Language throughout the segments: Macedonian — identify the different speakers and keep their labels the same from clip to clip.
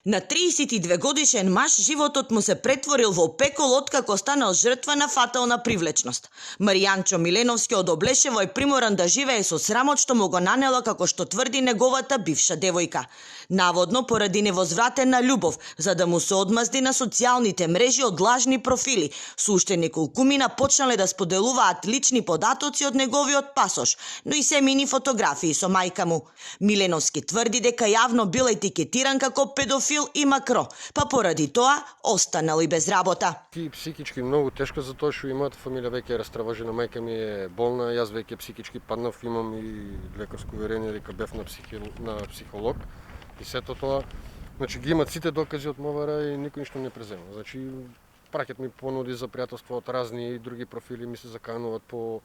Speaker 1: На 32 годишен маж животот му се претворил во пекол откако станал жртва на фатална привлечност. Маријанчо Миленовски од Облешево е приморан да живее со срамот што му го нанела, како што тврди неговата бивша девојка. Наводно поради невозвратена љубов, за да му се одмазди на социјалните мрежи од лажни профили. Суште неколкумина почнале да споделуваат лични податоци од неговиот пасош, но и семини фотографии со мајка му. Миленовски тврди дека јавно бил етикетиран како педофил и макро, па поради тоа останал и без работа.
Speaker 2: И психички многу тешко, затоа што и мојата фамилија веќе е растравожена, мајка ми е болна, јас веќе психички паднав, имам и лекарско уверение дека бев на психолог. И сето тоа, значи ги имат сите докази од МВР и никој ништо не презема. Значи праќат ми понуди за пријателство од разни други профили, ми се закануваат по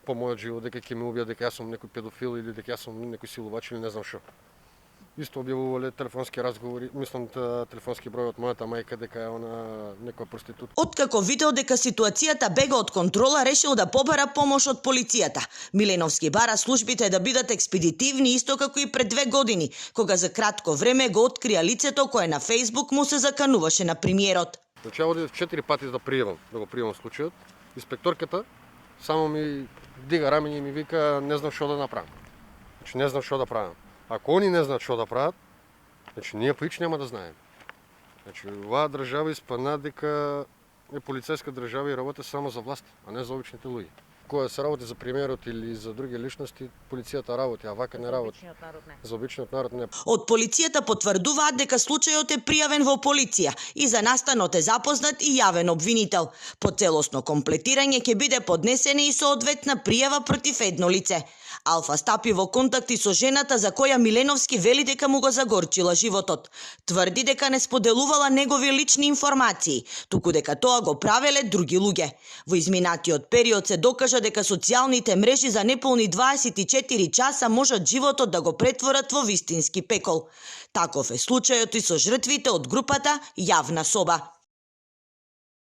Speaker 2: мојот живот, дека ќе ме убијат, дека јас сум некој педофил или дека јас сум некој силувач или не знам што. Исто објавувале телефонски разговори, мислам телефонски број од мојата мајка дека е она некоја проститутка.
Speaker 1: Откако видел дека ситуацијата бега од контрола, решил да побара помош од полицијата. Миленовски бара службите да бидат експедитивни, исто како и пред 2 години, кога за кратко време го открија лицето кое на Facebook му се закануваше на премиерот.
Speaker 2: Значи ја одидов 4 пати да го пријавам случајот. Инспекторката само ми дига рамења и ми вика не знам што да направам. Значи не знам што да правам. Ако они не знаат што да прават, значи ние поич нема да знаеме. Значи оваа држава испадна дека е полицајска држава и работи само за власт, а не за обичните луѓе. Кога се работи за премиерот или за други личности, полицијата работи, а вака не работи. За обичниот народ не.
Speaker 1: Од полицијата потврдуваат дека случајот е пријавен во полиција и за настанот е запознат и јавен обвинител. По целосно комплетирање ќе биде поднесена и соодветна пријава против едно лице. Алфа стапи во контакти со жената за која Миленовски вели дека му го загорчила животот. Тврди дека не споделувала негови лични информации, туку дека тоа го правеле други луѓе. Во изминатиот период се докажа дека социјалните мрежи за неполни 24 часа можат животот да го претворат во вистински пекол. Таков е случајот и со жртвите од групата Јавна соба.